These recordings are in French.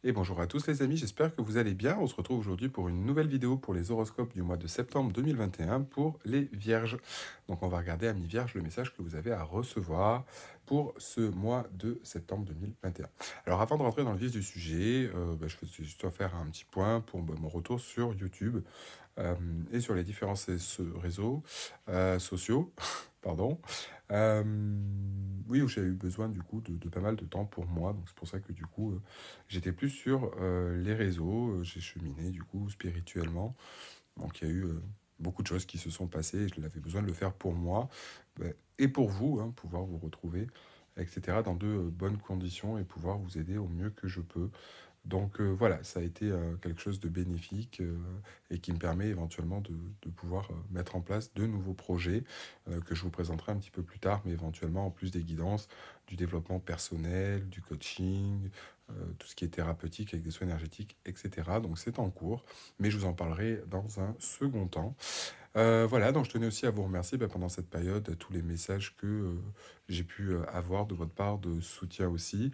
Et bonjour à tous les amis, j'espère que vous allez bien. On se retrouve aujourd'hui pour une nouvelle vidéo pour les horoscopes du mois de septembre 2021 pour les vierges. Donc on va regarder à mi-vierge le message que vous avez à recevoir pour ce mois de septembre 2021. Alors avant de rentrer dans le vif du sujet, je vais juste faire un petit point pour mon retour sur YouTube euh, et sur les différents réseaux sociaux. Pardon. Euh, oui, où j'ai eu besoin du coup de pas mal de temps pour moi, donc c'est pour ça que du coup j'étais plus sur les réseaux, j'ai cheminé du coup spirituellement, donc il y a eu beaucoup de choses qui se sont passées, et je l'avais besoin de le faire pour moi, et pour vous, hein, pouvoir vous retrouver, etc., dans de bonnes conditions et pouvoir vous aider au mieux que je peux. Donc voilà, ça a été quelque chose de bénéfique et qui me permet éventuellement de pouvoir mettre en place de nouveaux projets que je vous présenterai un petit peu plus tard, mais éventuellement en plus des guidances, du développement personnel, du coaching, tout ce qui est thérapeutique avec des soins énergétiques, etc. Donc c'est en cours, mais je vous en parlerai dans un second temps. Voilà, donc je tenais aussi à vous remercier pendant cette période, tous les messages que j'ai pu avoir de votre part, de soutien aussi,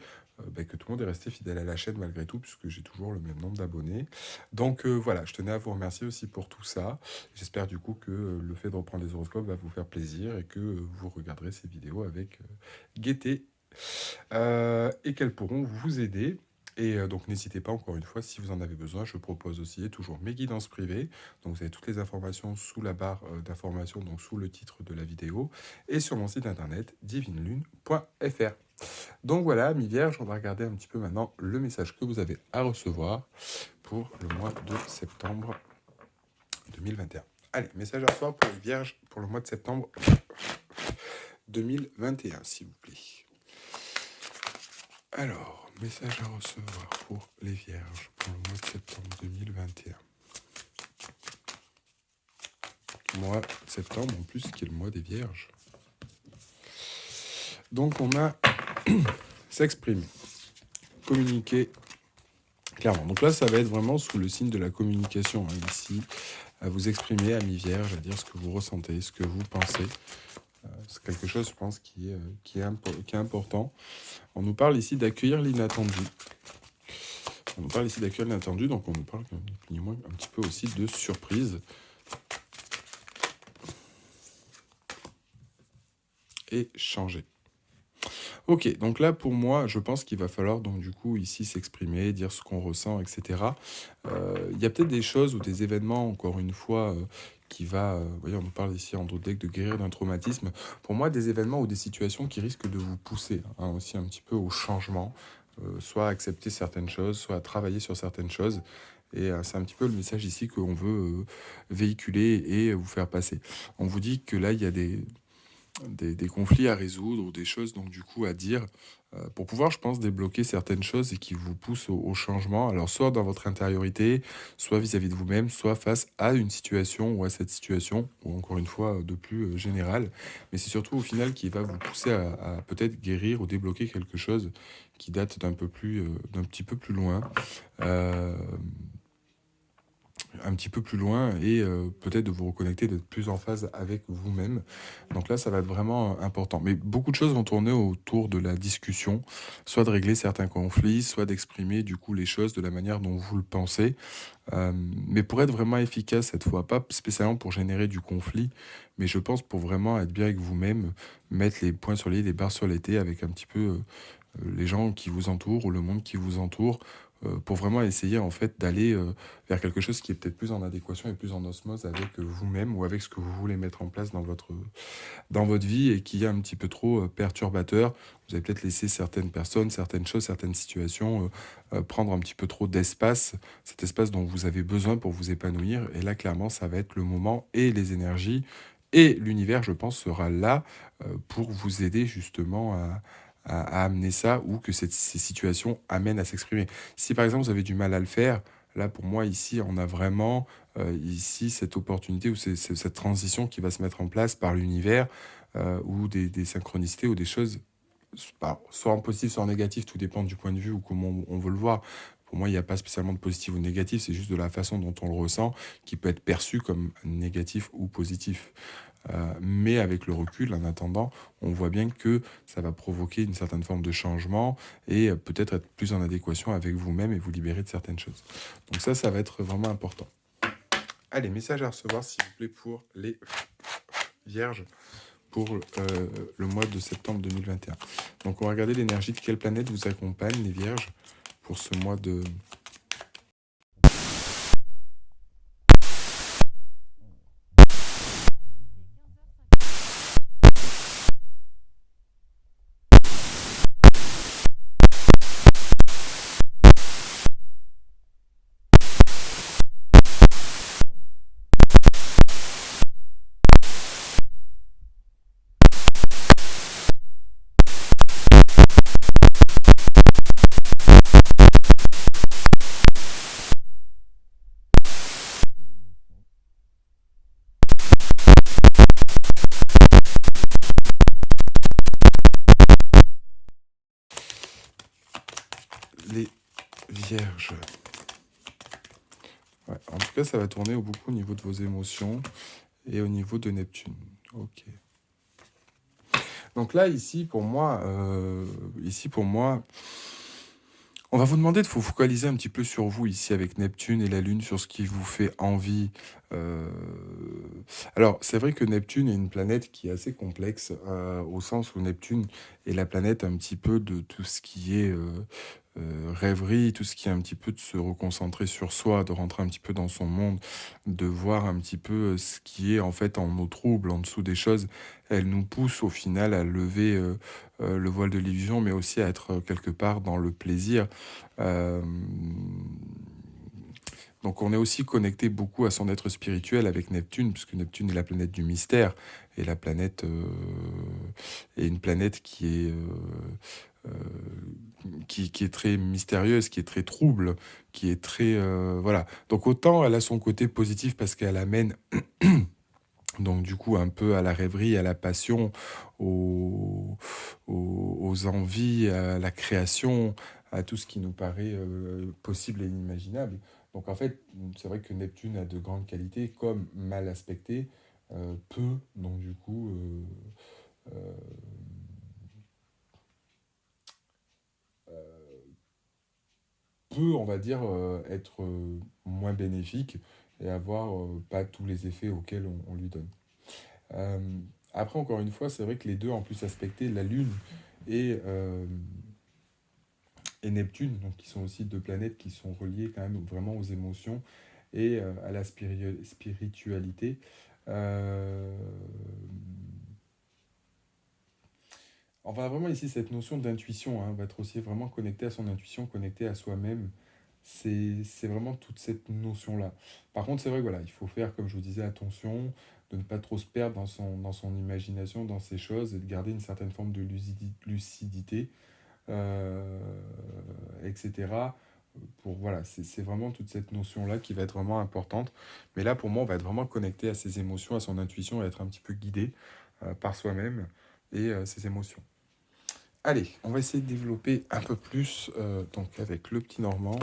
que tout le monde est resté fidèle à la chaîne malgré tout, puisque j'ai toujours le même nombre d'abonnés. Donc voilà, je tenais à vous remercier aussi pour tout ça. J'espère du coup que le fait de reprendre les horoscopes va vous faire plaisir et que vous regarderez ces vidéos avec gaieté et qu'elles pourront vous aider. Et donc n'hésitez pas, encore une fois, si vous en avez besoin, je propose aussi toujours mes guidances privées. Donc vous avez toutes les informations sous la barre d'informations, donc sous le titre de la vidéo, et sur mon site internet divinelune.fr. Donc voilà, mi-vierge, on va regarder un petit peu maintenant le message que vous avez à recevoir pour le mois de septembre 2021. Allez, message à recevoir pour les vierges pour le mois de septembre 2021, s'il vous plaît. Alors, message à recevoir pour les vierges pour le mois de septembre 2021. Mois de septembre en plus qui est le mois des vierges. Donc on a s'exprimer, communiquer clairement. Donc là ça va être vraiment sous le signe de la communication ici, à vous exprimer à mi-vierge, à dire ce que vous ressentez, ce que vous pensez. C'est quelque chose je pense qui est important. On nous parle ici d'accueillir l'inattendu. On nous parle ici d'accueillir l'inattendu, donc on nous parle ni moins un petit peu aussi de surprise. Et changer. Ok, donc là pour moi, je pense qu'il va falloir donc du coup ici s'exprimer, dire ce qu'on ressent, etc. Il y a peut-être des choses ou des événements, encore une fois, qui va, vous voyez, on nous parle ici en deck de guérir d'un traumatisme. Pour moi, des événements ou des situations qui risquent de vous pousser aussi un petit peu au changement, soit à accepter certaines choses, soit à travailler sur certaines choses. Et c'est un petit peu le message ici qu'on veut véhiculer et vous faire passer. On vous dit que là, il y a des conflits à résoudre ou des choses donc du coup à dire pour pouvoir je pense débloquer certaines choses et qui vous poussent au changement, alors soit dans votre intériorité, soit vis-à-vis de vous-même, soit face à une situation ou à cette situation ou encore une fois de plus générale, mais c'est surtout au final qui va vous pousser à peut-être guérir ou débloquer quelque chose qui date d'un petit peu plus loin, euh, un petit peu plus loin et peut-être de vous reconnecter, d'être plus en phase avec vous-même. Donc là, ça va être vraiment important. Mais beaucoup de choses vont tourner autour de la discussion, soit de régler certains conflits, soit d'exprimer du coup les choses de la manière dont vous le pensez. Mais pour être vraiment efficace cette fois, pas spécialement pour générer du conflit, mais je pense pour vraiment être bien avec vous-même, mettre les points sur les i, les barres sur les t avec un petit peu les gens qui vous entourent ou le monde qui vous entoure, pour vraiment essayer en fait d'aller vers quelque chose qui est peut-être plus en adéquation et plus en osmose avec vous-même ou avec ce que vous voulez mettre en place dans votre vie et qui est un petit peu trop perturbateur. Vous avez peut-être laissé certaines personnes, certaines choses, certaines situations prendre un petit peu trop d'espace, cet espace dont vous avez besoin pour vous épanouir. Et là, clairement, ça va être le moment et les énergies et l'univers, je pense, sera là pour vous aider justement à amener ça ou que ces situations amènent à s'exprimer. Si par exemple vous avez du mal à le faire, là pour moi ici on a vraiment ici cette opportunité ou cette transition qui va se mettre en place par l'univers ou des synchronicités ou des choses soit en positif soit en négatif, tout dépend du point de vue ou comment on veut le voir. Pour moi, il n'y a pas spécialement de positif ou négatif, c'est juste de la façon dont on le ressent qui peut être perçu comme négatif ou positif. Mais avec le recul, en attendant, on voit bien que ça va provoquer une certaine forme de changement et peut-être être plus en adéquation avec vous-même et vous libérer de certaines choses. Donc ça va être vraiment important. Allez, message à recevoir, s'il vous plaît, pour les vierges pour le mois de septembre 2021. Donc on va regarder l'énergie de quelle planète vous accompagne, les vierges, pour ce mois de... Les vierges. Ouais, en tout cas, ça va tourner beaucoup au niveau de vos émotions et au niveau de Neptune. Ok. Donc là, ici, pour moi, on va vous demander de vous focaliser un petit peu sur vous ici avec Neptune et la Lune, sur ce qui vous fait envie. Euh, Alors, c'est vrai que Neptune est une planète qui est assez complexe, au sens où Neptune est la planète un petit peu de tout ce qui est rêverie, tout ce qui est un petit peu de se reconcentrer sur soi, de rentrer un petit peu dans son monde, de voir un petit peu ce qui est en fait en nos troubles, en dessous des choses. Elle nous pousse au final à lever le voile de l'illusion, mais aussi à être quelque part dans le plaisir. Euh, donc on est aussi connecté beaucoup à son être spirituel avec Neptune, puisque Neptune est la planète du mystère, et la planète est une planète qui est très mystérieuse, qui est très trouble, qui est très... voilà. Donc autant elle a son côté positif parce qu'elle amène donc du coup un peu à la rêverie, à la passion, aux envies, à la création, à tout ce qui nous paraît possible et inimaginable. Donc en fait, c'est vrai que Neptune a de grandes qualités, comme mal aspecté, peut, donc du coup, euh, peut, on va dire, être moins bénéfique et avoir pas tous les effets auxquels on lui donne. Euh, Après, encore une fois, c'est vrai que les deux, en plus aspectés, la Lune et, euh, et Neptune, donc qui sont aussi deux planètes qui sont reliées quand même vraiment aux émotions et à la spiritualité. Euh, on va vraiment ici cette notion d'intuition, hein, va être aussi vraiment connecté à son intuition, connecté à soi-même. C'est vraiment toute cette notion-là. Par contre, c'est vrai que voilà, il faut faire, comme je vous disais, attention de ne pas trop se perdre dans son imagination, dans ces choses, et de garder une certaine forme de lucidité, euh, etc. Pour, voilà, c'est vraiment toute cette notion-là qui va être vraiment importante. Mais là, pour moi, on va être vraiment connecté à ses émotions, à son intuition, et être un petit peu guidé par soi-même et ses émotions. Allez, on va essayer de développer un peu plus, donc avec le petit Normand.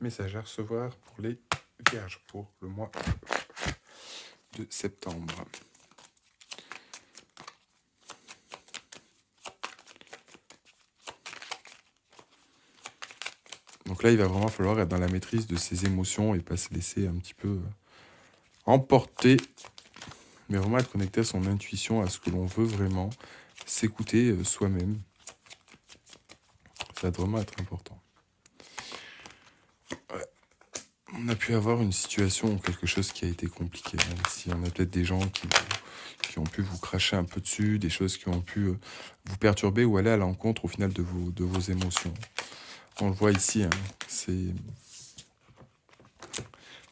Message à recevoir pour les vierges pour le mois de septembre. Donc là, il va vraiment falloir être dans la maîtrise de ses émotions et pas se laisser un petit peu emporter, mais vraiment être connecté à son intuition, à ce que l'on veut vraiment, s'écouter soi-même. Ça va vraiment être important. Ouais. On a pu avoir une situation ou quelque chose qui a été compliqué. Hein. Ici, on a peut-être des gens qui ont pu vous cracher un peu dessus, des choses qui ont pu vous perturber ou aller à l'encontre au final de vos émotions. On le voit ici, hein, c'est... Vous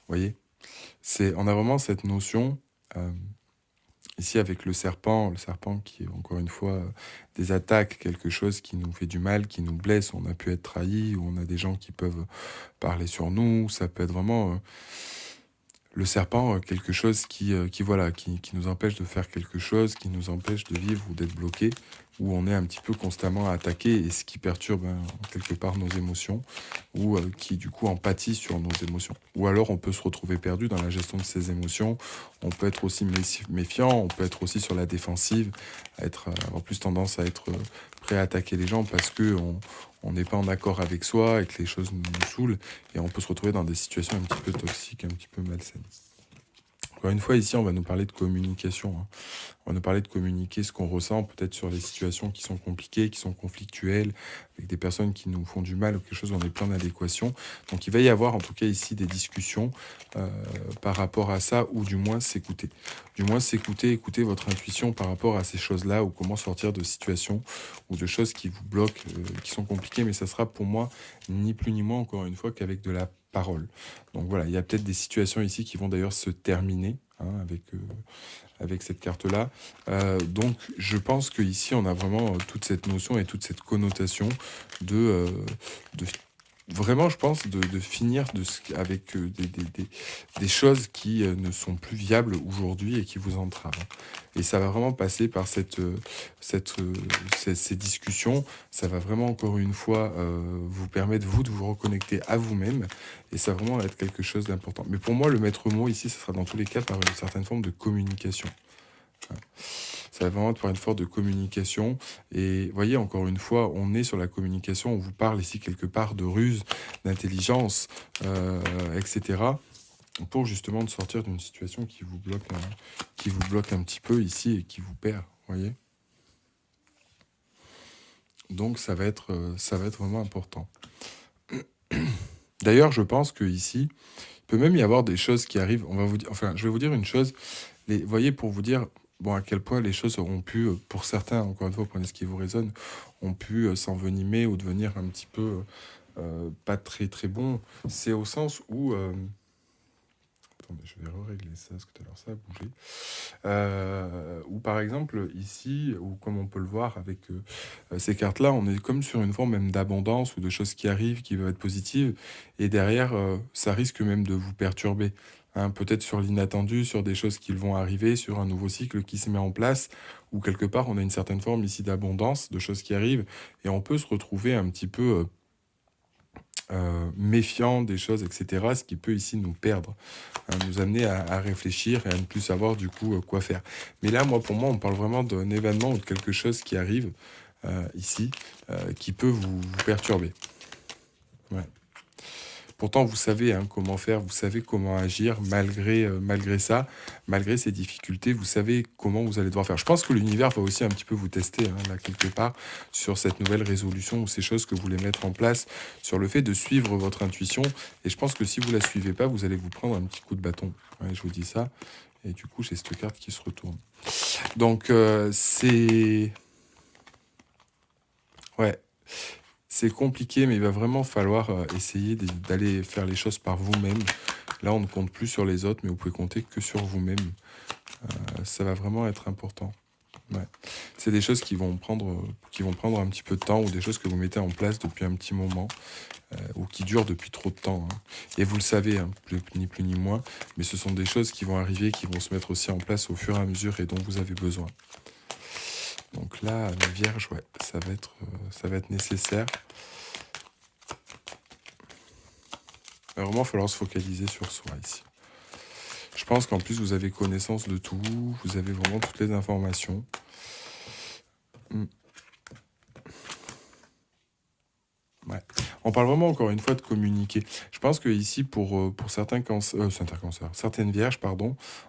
voyez, on a vraiment cette notion, ici avec le serpent qui est encore une fois des attaques, quelque chose qui nous fait du mal, qui nous blesse, on a pu être trahi, ou on a des gens qui peuvent parler sur nous, ça peut être vraiment le serpent, quelque chose voilà, qui nous empêche de faire quelque chose, qui nous empêche de vivre ou d'être bloqué, où on est un petit peu constamment attaqué et ce qui perturbe quelque part nos émotions, ou qui du coup empathie sur nos émotions. Ou alors on peut se retrouver perdu dans la gestion de ses émotions, on peut être aussi méfiant, on peut être aussi sur la défensive, avoir plus tendance à être prêt à attaquer les gens parce que on n'est pas en accord avec soi et que les choses nous saoulent, et on peut se retrouver dans des situations un petit peu toxiques, un petit peu malsaines. Encore une fois, ici, on va nous parler de communication. On va nous parler de communiquer ce qu'on ressent, peut-être sur les situations qui sont compliquées, qui sont conflictuelles, avec des personnes qui nous font du mal ou quelque chose où on est plein d'adéquation. Donc il va y avoir en tout cas ici des discussions par rapport à ça, ou du moins s'écouter. Du moins s'écouter, écouter votre intuition par rapport à ces choses-là, ou comment sortir de situations ou de choses qui vous bloquent, qui sont compliquées, mais ça sera pour moi ni plus ni moins, encore une fois, qu'avec de la parole. Donc voilà, il y a peut-être des situations ici qui vont d'ailleurs se terminer avec cette carte-là. Donc je pense qu'ici, on a vraiment toute cette notion et toute cette connotation de, de vraiment, je pense, de finir avec des choses qui ne sont plus viables aujourd'hui et qui vous entravent. Et ça va vraiment passer par ces discussions. Ça va vraiment, encore une fois, vous permettre, vous, de vous reconnecter à vous-même. Et ça va vraiment être quelque chose d'important. Mais pour moi, le maître mot ici, ce sera dans tous les cas par une certaine forme de communication. Ça va vraiment être par une forme de communication. Et voyez, encore une fois, on est sur la communication. On vous parle ici quelque part de ruse, d'intelligence, etc. Pour justement de sortir d'une situation qui vous bloque un petit peu ici et qui vous perd. Voyez. Donc ça va être vraiment important. D'ailleurs, je pense que ici, il peut même y avoir des choses qui arrivent. Je vais vous dire une chose. Voyez, pour vous dire à quel point les choses auront pu, pour certains, encore une fois, prenez ce qui vous résonne, ont pu s'envenimer ou devenir un petit peu pas très très bon. C'est au sens où... attendez, je vais régler ça, parce que tout à l'heure ça a bougé. Ou par exemple, ici, ou comme on peut le voir avec ces cartes-là, on est comme sur une forme même d'abondance ou de choses qui arrivent, qui peuvent être positives, et derrière, ça risque même de vous perturber. Peut-être sur l'inattendu, sur des choses qui vont arriver, sur un nouveau cycle qui se met en place, ou quelque part on a une certaine forme ici d'abondance, de choses qui arrivent, et on peut se retrouver un petit peu méfiant des choses, etc., ce qui peut ici nous perdre, nous amener à réfléchir et à ne plus savoir du coup quoi faire. Mais là, pour moi, on parle vraiment d'un événement ou de quelque chose qui arrive ici, qui peut vous perturber. Ouais. Pourtant, vous savez comment faire, vous savez comment agir malgré ça, malgré ces difficultés, vous savez comment vous allez devoir faire. Je pense que l'univers va aussi un petit peu vous tester, là, quelque part, sur cette nouvelle résolution ou ces choses que vous voulez mettre en place, sur le fait de suivre votre intuition. Et je pense que si vous ne la suivez pas, vous allez vous prendre un petit coup de bâton. Ouais, je vous dis ça. Et du coup, j'ai cette carte qui se retourne. Donc, c'est... Ouais. C'est compliqué, mais il va vraiment falloir essayer d'aller faire les choses par vous-même. Là, on ne compte plus sur les autres, mais vous pouvez compter que sur vous-même. Ça va vraiment être important. Ouais. C'est des choses qui vont prendre un petit peu de temps, ou des choses que vous mettez en place depuis un petit moment, ou qui durent depuis trop de temps. Et vous le savez, ni plus ni moins, mais ce sont des choses qui vont arriver, qui vont se mettre aussi en place au fur et à mesure et dont vous avez besoin. Donc là, la Vierge, ouais, ça va être nécessaire. Vraiment, il va falloir se focaliser sur soi ici. Je pense qu'en plus, vous avez connaissance de tout, vous avez vraiment toutes les informations. Ouais. On parle vraiment, encore une fois, de communiquer. Je pense que ici, pour certaines vierges,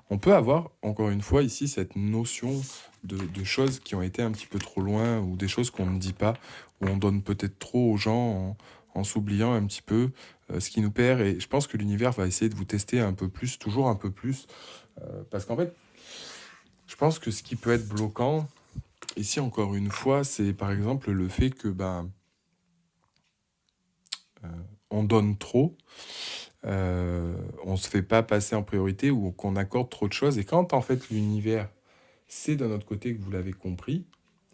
on peut avoir, encore une fois, ici, cette notion de choses qui ont été un petit peu trop loin, ou des choses qu'on ne dit pas, où on donne peut-être trop aux gens en s'oubliant un petit peu, ce qui nous perd. Et je pense que l'univers va essayer de vous tester un peu plus, toujours un peu plus. Parce qu'en fait, je pense que ce qui peut être bloquant, ici, encore une fois, c'est par exemple le fait que on donne trop, on se fait pas passer en priorité, ou qu'on accorde trop de choses. Et quand en fait l'univers, c'est de notre côté que vous l'avez compris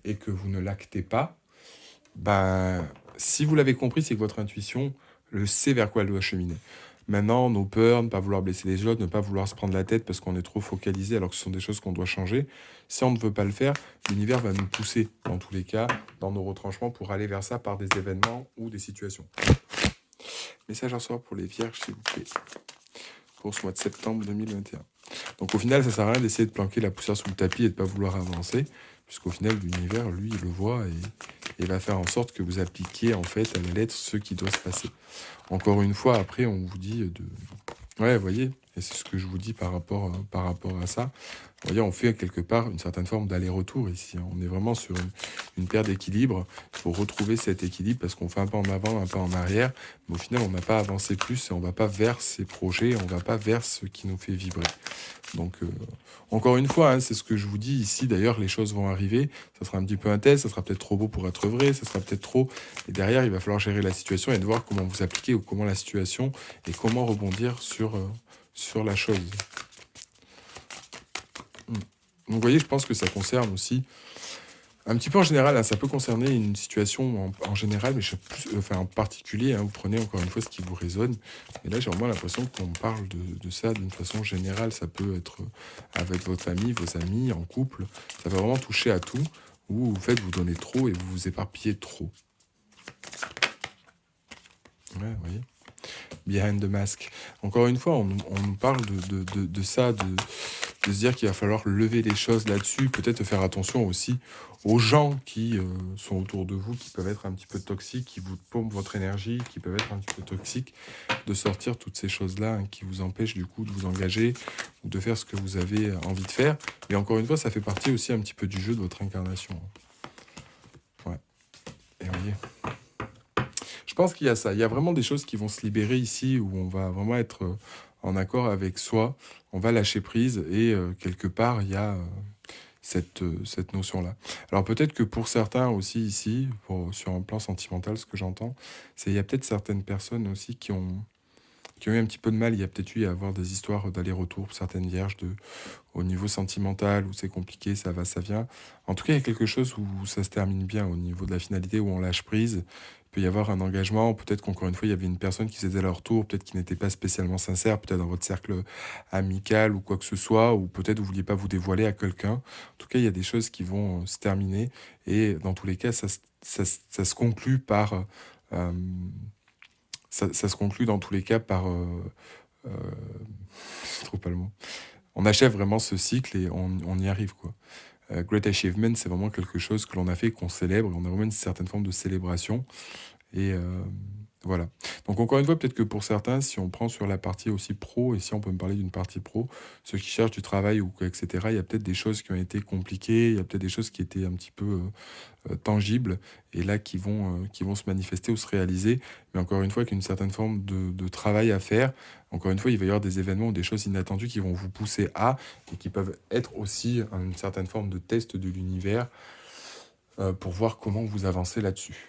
et que vous ne l'actez pas, si vous l'avez compris, c'est que votre intuition le sait vers quoi elle doit cheminer. maintenant, nos peurs, ne pas vouloir blesser les autres, ne pas vouloir se prendre la tête parce qu'on est trop focalisé alors que ce sont des choses qu'on doit changer. Si on ne veut pas le faire, l'univers va nous pousser, dans tous les cas, dans nos retranchements pour aller vers ça par des événements ou des situations. Message à recevoir pour les vierges, s'il vous plaît, pour ce mois de septembre 2021. Donc au final, ça sert à rien d'essayer de planquer la poussière sous le tapis et de ne pas vouloir avancer, puisqu'au final, l'univers, lui, il le voit et va faire en sorte que vous appliquiez en fait à la lettre ce qui doit se passer. Encore une fois, après, on vous dit de... Ouais, vous voyez, et c'est ce que je vous dis par rapport à ça. Vous voyez, on fait quelque part une certaine forme d'aller-retour ici. On est vraiment sur une paire d'équilibre. Il faut retrouver cet équilibre parce qu'on fait un pas en avant, un pas en arrière. Mais au final, on n'a pas avancé plus et on ne va pas vers ces projets, on ne va pas vers ce qui nous fait vibrer. Donc, encore une fois, hein, c'est ce que je vous dis ici. D'ailleurs, les choses vont arriver. Ça sera un petit peu un test, ça sera peut-être trop beau pour être vrai, ça sera peut-être trop. Et derrière, il va falloir gérer la situation et de voir comment vous appliquez ou comment la situation et comment rebondir sur la chose. Donc, vous voyez, je pense que ça concerne aussi, un petit peu en général, hein, ça peut concerner une situation en général, mais en particulier, hein, vous prenez encore une fois ce qui vous résonne. Et là, j'ai vraiment l'impression qu'on parle de ça d'une façon générale. Ça peut être avec votre famille, vos amis, en couple. Ça va vraiment toucher à tout, où vous faites, vous donnez trop et vous vous éparpillez trop. Ouais, vous voyez. Behind the mask. Encore une fois, on nous parle de ça, de se dire qu'il va falloir lever les choses là-dessus, peut-être faire attention aussi aux gens qui sont autour de vous, qui peuvent être un petit peu toxiques, qui vous pompent votre énergie, qui peuvent être un petit peu toxiques, de sortir toutes ces choses-là hein, qui vous empêchent du coup de vous engager ou de faire ce que vous avez envie de faire. Mais encore une fois, ça fait partie aussi un petit peu du jeu de votre incarnation. Ouais. Et vous voyez. Je pense qu'il y a ça. Il y a vraiment des choses qui vont se libérer ici où on va vraiment être en accord avec soi. On va lâcher prise et quelque part, il y a cette notion-là. Alors peut-être que pour certains aussi ici, sur un plan sentimental, ce que j'entends, c'est qu'il y a peut-être certaines personnes aussi qui ont eu un petit peu de mal. Il y a peut-être eu à avoir des histoires d'aller-retour pour certaines vierges au niveau sentimental, où c'est compliqué, ça va, ça vient. En tout cas, il y a quelque chose où ça se termine bien au niveau de la finalité, où on lâche prise. Il peut y avoir un engagement, peut-être qu'encore une fois, il y avait une personne qui faisait leur tour, peut-être qui n'était pas spécialement sincère, peut-être dans votre cercle amical ou quoi que ce soit, ou peut-être vous ne vouliez pas vous dévoiler à quelqu'un. En tout cas, il y a des choses qui vont se terminer, et dans tous les cas, ça se conclut par... ça se conclut dans tous les cas par... euh, je trouve pas le mot. On achève vraiment ce cycle et on y arrive, quoi. Great Achievement, c'est vraiment quelque chose que l'on a fait, qu'on célèbre. On a vraiment une certaine forme de célébration. Et voilà. Donc encore une fois, peut-être que pour certains, si on prend sur la partie aussi pro, et si on peut me parler d'une partie pro, ceux qui cherchent du travail ou etc., il y a peut-être des choses qui ont été compliquées, il y a peut-être des choses qui étaient un petit peu tangibles, et là qui vont se manifester ou se réaliser, mais encore une fois, qu'une certaine forme de travail à faire. Encore une fois, il va y avoir des événements ou des choses inattendues qui vont vous pousser à, et qui peuvent être aussi une certaine forme de test de l'univers pour voir comment vous avancez là-dessus.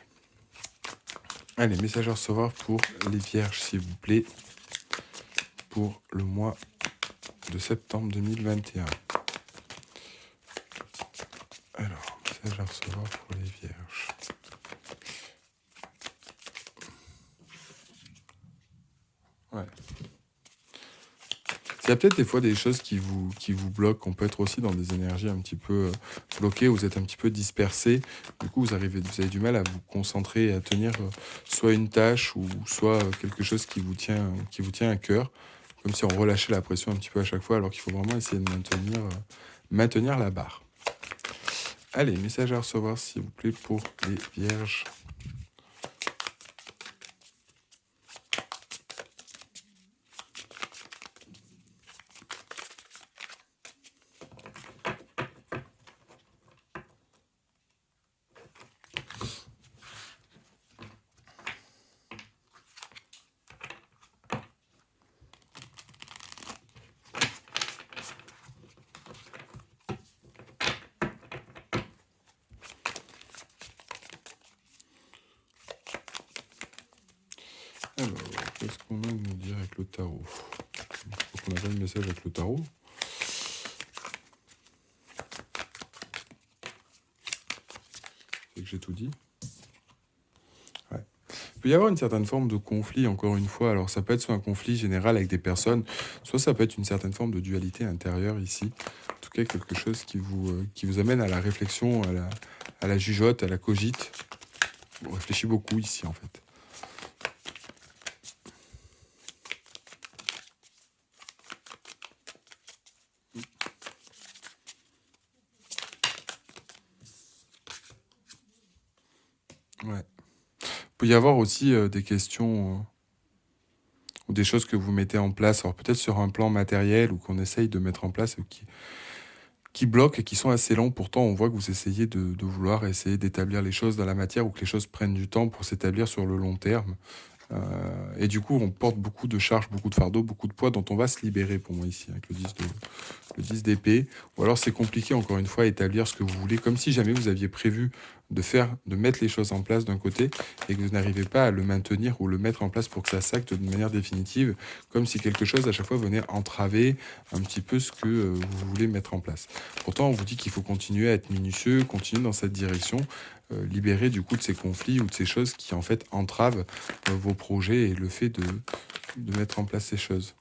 Allez, message à recevoir pour les vierges, s'il vous plaît, pour le mois de septembre 2021. Alors, message à recevoir pour les vierges. Ouais. Il y a peut-être des fois des choses qui vous bloquent. On peut être aussi dans des énergies un petit peu bloquées, vous êtes un petit peu dispersé. Du coup, vous avez du mal à vous concentrer et à tenir soit une tâche ou soit quelque chose qui vous tient à cœur. Comme si on relâchait la pression un petit peu à chaque fois, alors qu'il faut vraiment essayer de maintenir la barre. Allez, message à recevoir, s'il vous plaît, pour les vierges. Alors, qu'est-ce qu'on a à nous dire avec le tarot? Il faut qu'on appelle le message avec le tarot. C'est que j'ai tout dit. Ouais. peut y avoir une certaine forme de conflit, encore une fois. Alors, ça peut être soit un conflit général avec des personnes, soit ça peut être une certaine forme de dualité intérieure ici. En tout cas, quelque chose qui vous amène à la réflexion, à la jugeote, à la cogite. On réfléchit beaucoup ici, en fait. Ouais. Il peut y avoir aussi des questions ou des choses que vous mettez en place, alors peut-être sur un plan matériel ou qu'on essaye de mettre en place qui bloquent et qui sont assez longs. Pourtant, on voit que vous essayez de vouloir essayer d'établir les choses dans la matière ou que les choses prennent du temps pour s'établir sur le long terme. Et du coup, on porte beaucoup de charges, beaucoup de fardeaux, beaucoup de poids dont on va se libérer pour moi ici avec le 10 d'épée. Ou alors c'est compliqué encore une fois à établir ce que vous voulez, comme si jamais vous aviez prévu de mettre les choses en place d'un côté et que vous n'arrivez pas à le maintenir ou le mettre en place pour que ça s'acte de manière définitive, comme si quelque chose à chaque fois venait entraver un petit peu ce que vous voulez mettre en place. Pourtant, on vous dit qu'il faut continuer à être minutieux, continuer dans cette direction, libérer du coup de ces conflits ou de ces choses qui en fait entravent vos projets et le fait de mettre en place ces choses.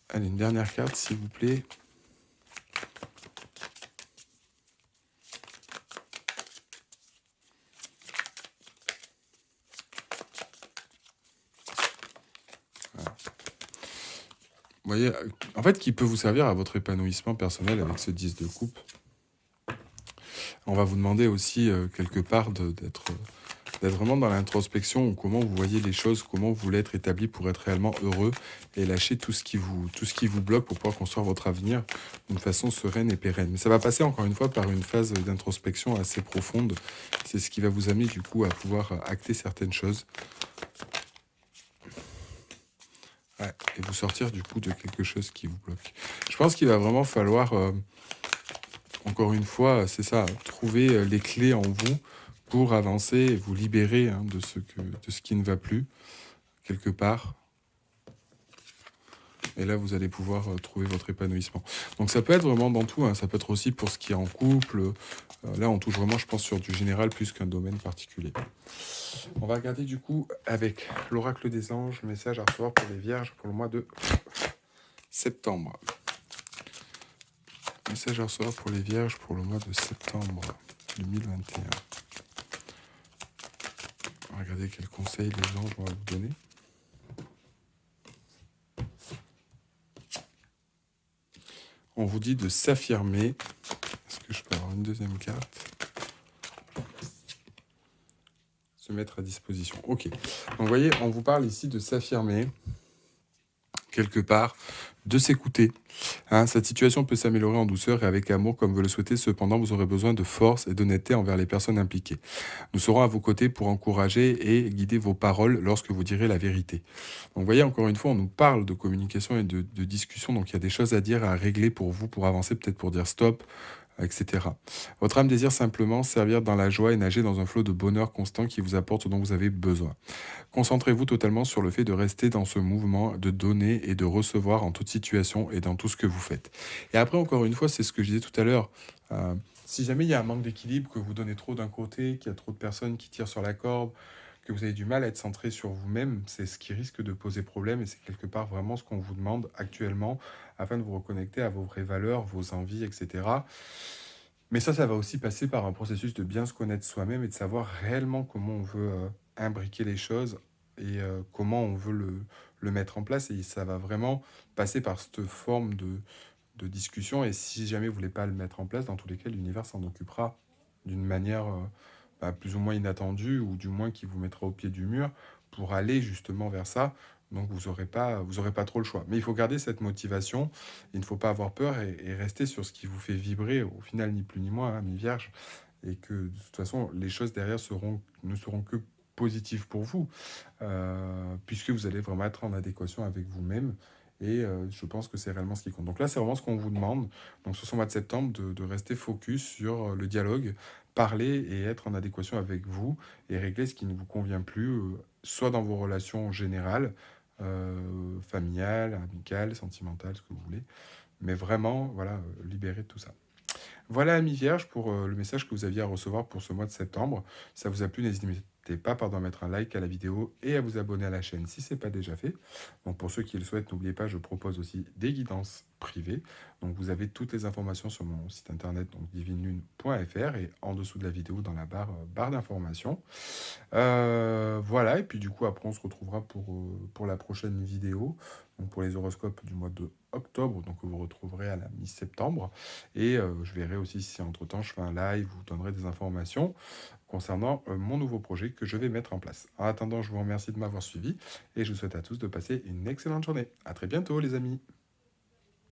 Allez, une dernière carte, s'il vous plaît. Voilà. Vous voyez, en fait, qui peut vous servir à votre épanouissement personnel avec ce 10 de coupe. On va vous demander aussi, quelque part, d'être vraiment dans l'introspection, comment vous voyez les choses, comment vous voulez être établi pour être réellement heureux et lâcher tout ce qui vous bloque pour pouvoir construire votre avenir d'une façon sereine et pérenne. Mais ça va passer encore une fois par une phase d'introspection assez profonde. C'est ce qui va vous amener du coup à pouvoir acter certaines choses. Ouais, et vous sortir du coup de quelque chose qui vous bloque. Je pense qu'il va vraiment falloir, encore une fois, c'est ça, trouver les clés en vous pour avancer et vous libérer de ce qui ne va plus, quelque part. Et là, vous allez pouvoir trouver votre épanouissement. Donc ça peut être vraiment dans tout, ça peut être aussi pour ce qui est en couple. Là, on touche vraiment, je pense, sur du général plus qu'un domaine particulier. On va regarder du coup avec l'oracle des anges, message à recevoir pour les vierges pour le mois de septembre. Message à recevoir pour les vierges pour le mois de septembre 2021. On va regarder quels conseils les anges vont vous donner. On vous dit de s'affirmer. Est-ce que je peux avoir une deuxième carte ? Se mettre à disposition. Ok. Donc vous voyez, on vous parle ici de s'affirmer quelque part, de s'écouter. Cette situation peut s'améliorer en douceur et avec amour comme vous le souhaitez. Cependant, vous aurez besoin de force et d'honnêteté envers les personnes impliquées. Nous serons à vos côtés pour encourager et guider vos paroles lorsque vous direz la vérité. Donc, vous voyez, encore une fois, on nous parle de communication et de discussion. Donc, il y a des choses à dire, à régler pour vous, pour avancer, peut-être pour dire stop, etc. Votre âme désire simplement servir dans la joie et nager dans un flot de bonheur constant qui vous apporte ce dont vous avez besoin. Concentrez-vous totalement sur le fait de rester dans ce mouvement, de donner et de recevoir en toute situation et dans tout ce que vous faites. Et après, encore une fois, c'est ce que je disais tout à l'heure. Si jamais il y a un manque d'équilibre, que vous donnez trop d'un côté, qu'il y a trop de personnes qui tirent sur la corde, que vous avez du mal à être centré sur vous-même, c'est ce qui risque de poser problème et c'est quelque part vraiment ce qu'on vous demande actuellement afin de vous reconnecter à vos vraies valeurs, vos envies, etc. Mais ça va aussi passer par un processus de bien se connaître soi-même et de savoir réellement comment on veut imbriquer les choses et comment on veut le mettre en place. Et ça va vraiment passer par cette forme de discussion. Et si jamais vous voulez pas le mettre en place, dans tous les cas, l'univers s'en occupera d'une manière plus ou moins inattendue ou du moins qui vous mettra au pied du mur pour aller justement vers ça. Donc vous aurez pas trop le choix. Mais il faut garder cette motivation. Il ne faut pas avoir peur et rester sur ce qui vous fait vibrer. Au final, ni plus ni moins, mes vierges. Et que de toute façon, les choses derrière ne seront que positives pour vous, puisque vous allez vraiment être en adéquation avec vous-même. Et je pense que c'est réellement ce qui compte. Donc là, c'est vraiment ce qu'on vous demande. Donc sur ce mois de septembre, de rester focus sur le dialogue, parler et être en adéquation avec vous et régler ce qui ne vous convient plus, soit dans vos relations générales, familiales, amicales, sentimentales, ce que vous voulez. Mais vraiment, voilà, libérer de tout ça. Voilà, amis vierges, pour le message que vous aviez à recevoir pour ce mois de septembre. Si ça vous a plu, n'hésitez N'hésitez pas pardon, à mettre un like à la vidéo et à vous abonner à la chaîne si ce n'est pas déjà fait. Donc pour ceux qui le souhaitent, n'oubliez pas, je propose aussi des guidances privées. Donc vous avez toutes les informations sur mon site internet, donc divinelune.fr, et en dessous de la vidéo dans la barre d'informations. Voilà, et puis du coup après on se retrouvera pour la prochaine vidéo, donc pour les horoscopes du mois de octobre, donc que vous retrouverez à la mi-septembre. Et je verrai aussi si entre-temps je fais un live, vous donnerai des informations concernant mon nouveau projet que je vais mettre en place. En attendant, je vous remercie de m'avoir suivi et je vous souhaite à tous de passer une excellente journée. À très bientôt les amis.